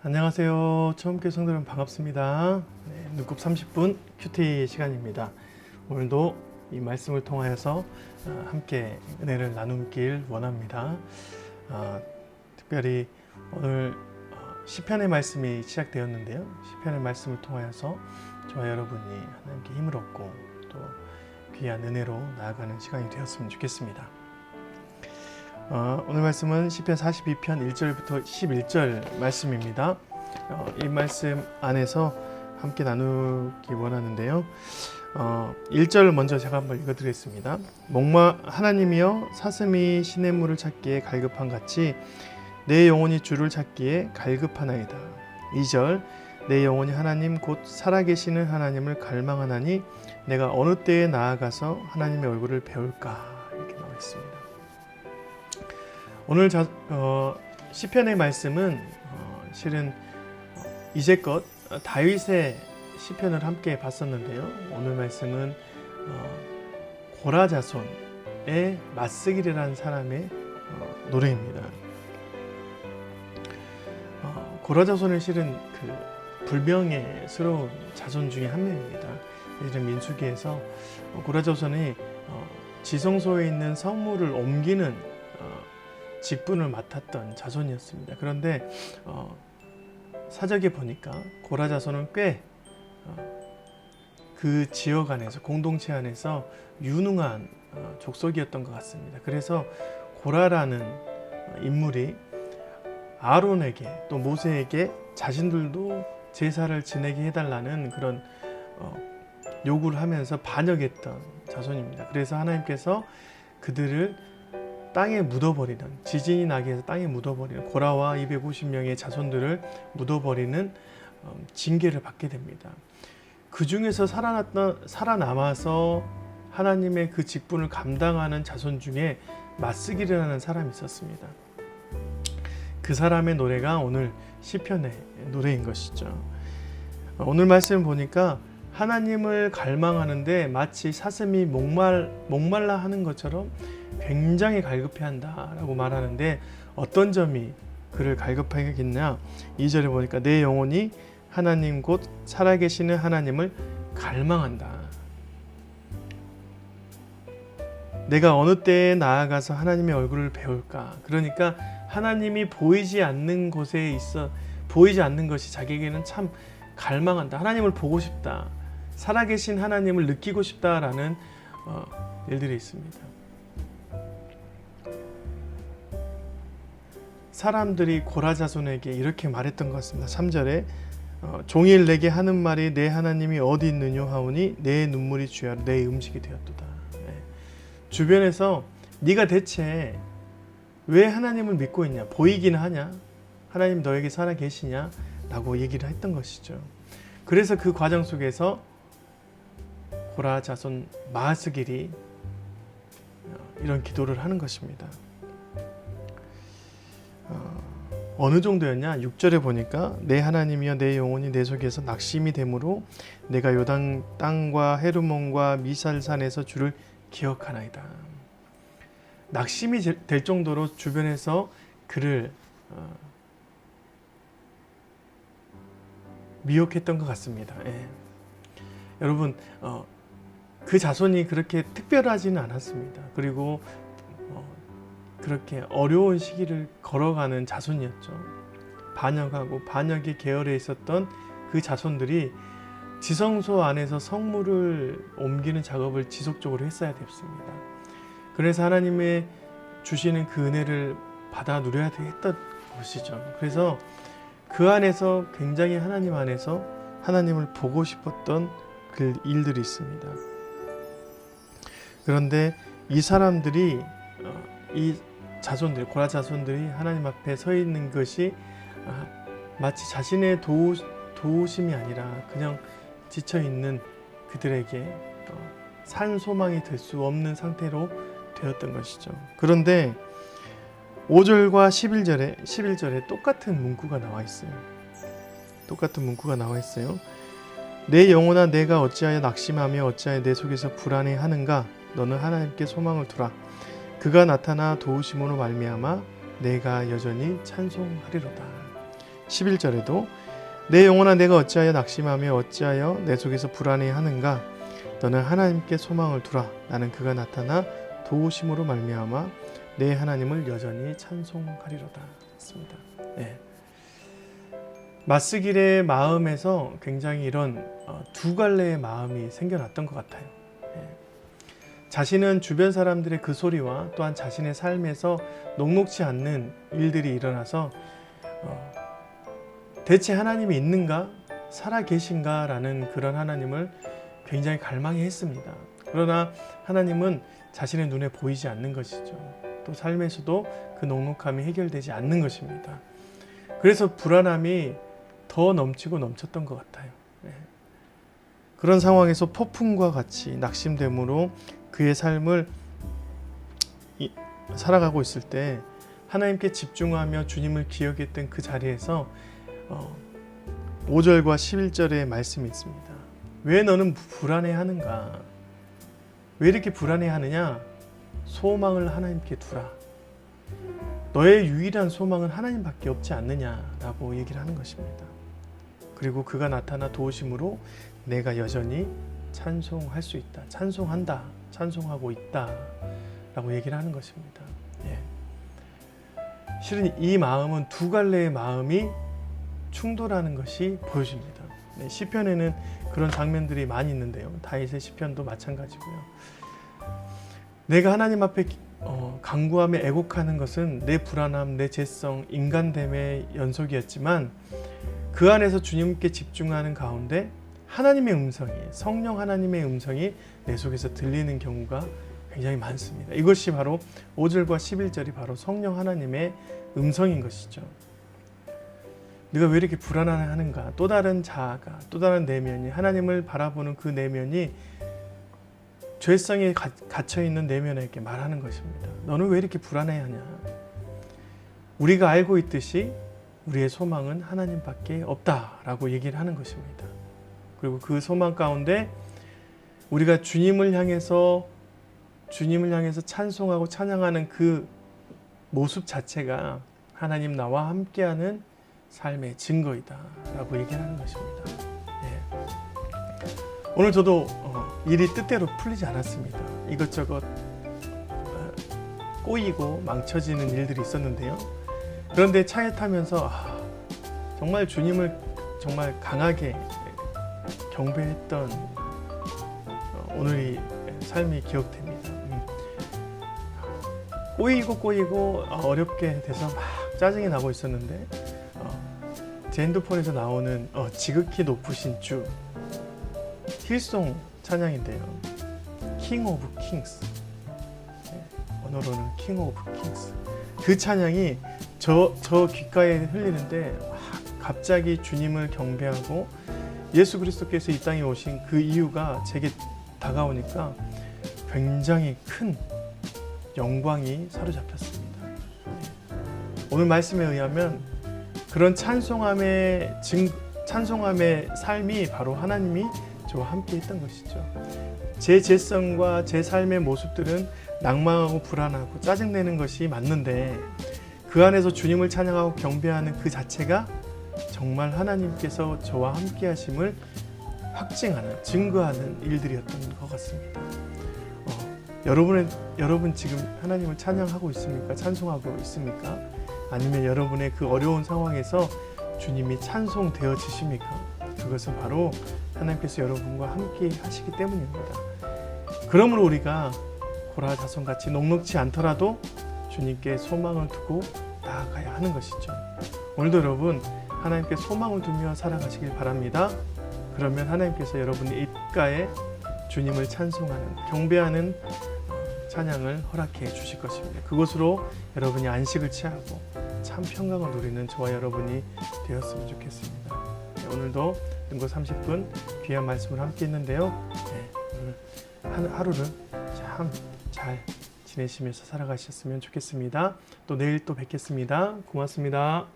안녕하세요. 처음 뵙는 성도 여러분 반갑습니다. 눈곱 30분 큐티 시간입니다. 오늘도 이 말씀을 통하여서 함께 은혜를 나누길 원합니다. 특별히 오늘 시편의 말씀이 시작되었는데요. 시편의 말씀을 통하여서 저와 여러분이 하나님께 힘을 얻고 또 귀한 은혜로 나아가는 시간이 되었으면 좋겠습니다. 오늘 말씀은 시편 42편 1절부터 11절 말씀입니다. 이 말씀 안에서 함께 나누기 원하는데요. 1절을 먼저 제가 한번 읽어드리겠습니다. 하나님이여 사슴이 시냇물을 찾기에 갈급한 같이 내 영혼이 주를 찾기에 갈급하나이다. 2절 내 영혼이 하나님 곧 살아계시는 하나님을 갈망하나니 내가 어느 때에 나아가서 하나님의 얼굴을 배울까, 이렇게 나와 있습니다. 오늘 시편의 말씀은 실은 이제껏 다윗의 시편을 함께 봤었는데요. 오늘 말씀은 고라 자손의 맞쓰기라는 사람의 노래입니다. 고라 자손은 실은 그 불명예스러운 자손 중에 한 명입니다. 예전 민수기에서 고라 자손이 지성소에 있는 성물을 옮기는 직분을 맡았던 자손이었습니다. 그런데 사적에 보니까 고라 자손은 꽤 그 지역 안에서, 공동체 안에서 유능한 족속이었던 것 같습니다. 그래서 고라라는 인물이 아론에게 또 모세에게 자신들도 제사를 지내게 해달라는 그런 요구를 하면서 반역했던 자손입니다. 그래서 하나님께서 그들을 땅에 묻어버리는, 지진이 나게 해서 땅에 묻어버리는, 고라와 250명의 자손들을 묻어버리는 징계를 받게 됩니다. 그 중에서 살아남아서 하나님의 그 직분을 감당하는 자손 중에 맞쓰기라는 사람이 있었습니다. 그 사람의 노래가 오늘 시편의 노래인 것이죠. 오늘 말씀을 보니까 하나님을 갈망하는데 마치 사슴이 목말라 하는 것처럼 굉장히 갈급해한다라고 말하는데, 어떤 점이 그를 갈급하게 하겠냐? 2절에 보니까 내 영혼이 하나님 곧 살아계시는 하나님을 갈망한다. 내가 어느 때에 나아가서 하나님의 얼굴을 배울까? 그러니까 하나님이 보이지 않는 곳에 보이지 않는 것이 자기에게는 참 갈망한다. 하나님을 보고 싶다. 살아계신 하나님을 느끼고 싶다라는 일들이 있습니다. 사람들이 고라 자손에게 이렇게 말했던 것 같습니다. 3절에 종일 내게 하는 말이 내 하나님이 어디 있느냐 하오니 내 눈물이 주야로 내 음식이 되었도다. 주변에서 네가 대체 왜 하나님을 믿고 있냐, 보이긴 하냐, 하나님 너에게 살아 계시냐 라고 얘기를 했던 것이죠. 그래서 그 과정 속에서 고라 자손 마스길이 이런 기도를 하는 것입니다. 어느 정도였냐? 6절에 보니까 내 하나님이여 내 영혼이 내 속에서 낙심이 되므로 내가 요단 땅과 헤르몬과 미살산에서 주를 기억하나이다. 낙심이 될 정도로 주변에서 그를 미혹했던 것 같습니다. 여러분, 그 자손이 그렇게 특별하지는 않았습니다. 그리고 그렇게 어려운 시기를 걸어가는 자손이었죠. 반역하고 반역의 계열에 있었던 그 자손들이 지성소 안에서 성물을 옮기는 작업을 지속적으로 했어야 됐습니다. 그래서 하나님의 주시는 그 은혜를 받아 누려야 했던 것이죠. 그래서 그 안에서 굉장히 하나님 안에서 하나님을 보고 싶었던 그 일들이 있습니다. 그런데 이 사람들이, 이 자손들, 고라 자손들이 하나님 앞에 서 있는 것이 마치 자신의 도우심이 아니라 그냥 지쳐있는 그들에게 산 소망이 될 수 없는 상태로 되었던 것이죠. 그런데 5절과 11절에 똑같은 문구가 나와 있어요. 내 영혼아 내가 어찌하여 낙심하며 어찌하여 내 속에서 불안해하는가? 너는 하나님께 소망을 두라. 그가 나타나 도우심으로 말미암아 내가 여전히 찬송하리로다. 11절에도 내 영혼아 내가 어찌하여 낙심하며 어찌하여 내 속에서 불안해하는가 너는 하나님께 소망을 두라 나는 그가 나타나 도우심으로 말미암아 내 하나님을 여전히 찬송하리로다 했습니다. 네. 마스길의 마음에서 굉장히 이런 두 갈래의 마음이 생겨났던 것 같아요. 네. 자신은 주변 사람들의 그 소리와 또한 자신의 삶에서 녹록지 않는 일들이 일어나서 대체 하나님이 있는가? 살아 계신가? 라는 그런 하나님을 굉장히 갈망해 했습니다. 그러나 하나님은 자신의 눈에 보이지 않는 것이죠. 또 삶에서도 그 녹록함이 해결되지 않는 것입니다. 그래서 불안함이 더 넘치고 넘쳤던 것 같아요. 네. 그런 상황에서 폭풍과 같이 낙심됨으로 그의 삶을 살아가고 있을 때 하나님께 집중하며 주님을 기억했던 그 자리에서 5절과 11절의 말씀이 있습니다. 왜 너는 불안해하는가? 왜 이렇게 불안해하느냐? 소망을 하나님께 두라. 너의 유일한 소망은 하나님밖에 없지 않느냐라고 얘기를 하는 것입니다. 그리고 그가 나타나 도우심으로 내가 여전히 찬송할 수 있다. 찬송한다. 찬송하고 있다. 라고 얘기를 하는 것입니다. 예. 실은 이 마음은 두 갈래의 마음이 충돌하는 것이 보여집니다. 네, 시편에는 그런 장면들이 많이 있는데요. 다윗의 시편도 마찬가지고요. 내가 하나님 앞에 간구하며 애곡하는 것은 내 불안함, 내 죄성, 인간됨의 연속이었지만 그 안에서 주님께 집중하는 가운데 하나님의 음성이, 성령 하나님의 음성이 내 속에서 들리는 경우가 굉장히 많습니다. 이것이 바로 5절과 11절이 바로 성령 하나님의 음성인 것이죠. 네가 왜 이렇게 불안해하는가? 또 다른 자아가, 또 다른 내면이, 하나님을 바라보는 그 내면이 죄성에 갇혀있는 내면에게 말하는 것입니다. 너는 왜 이렇게 불안해하냐? 우리가 알고 있듯이 우리의 소망은 하나님밖에 없다라고 얘기를 하는 것입니다. 그리고 그 소망 가운데 우리가 주님을 향해서 찬송하고 찬양하는 그 모습 자체가 하나님 나와 함께하는 삶의 증거이다 라고 얘기하는 것입니다. 예. 오늘 저도 일이 뜻대로 풀리지 않았습니다. 이것저것 꼬이고 망쳐지는 일들이 있었는데요. 그런데 차에 타면서 정말 주님을 정말 강하게 경배했던 오늘이 삶이 기억됩니다. 꼬이고 어렵게 돼서 막 짜증이 나고 있었는데 제 핸드폰에서 나오는 지극히 높으신 주 힐송 찬양인데요. King of Kings, 언어로는 King of Kings. 그 찬양이 저 귓가에 흘리는데 갑자기 주님을 경배하고 예수 그리스도께서 이 땅에 오신 그 이유가 제게 다가오니까 굉장히 큰 영광이 사로잡혔습니다. 오늘 말씀에 의하면 그런 찬송함의 삶이 바로 하나님이 저와 함께 했던 것이죠. 제 죄성과 제 삶의 모습들은 낭망하고 불안하고 짜증내는 것이 맞는데 그 안에서 주님을 찬양하고 경배하는 그 자체가 정말 하나님께서 저와 함께 하심을 확증하는, 증거하는 일들이었던 것 같습니다. 여러분 지금 하나님을 찬양하고 있습니까? 찬송하고 있습니까? 아니면 여러분의 그 어려운 상황에서 주님이 찬송되어지십니까? 그것은 바로 하나님께서 여러분과 함께 하시기 때문입니다. 그러므로 우리가 고라 자손같이 녹록지 않더라도 주님께 소망을 두고 나아가야 하는 것이죠. 오늘도 여러분 하나님께 소망을 두며 살아가시길 바랍니다. 그러면 하나님께서 여러분의 입가에 주님을 찬송하는, 경배하는 찬양을 허락해 주실 것입니다. 그것으로 여러분이 안식을 취하고 참 평강을 누리는 저와 여러분이 되었으면 좋겠습니다. 오늘도 능고 30분 귀한 말씀을 함께 했는데요. 오늘 하루를 참 잘 지내시면서 살아가셨으면 좋겠습니다. 또 내일 또 뵙겠습니다. 고맙습니다.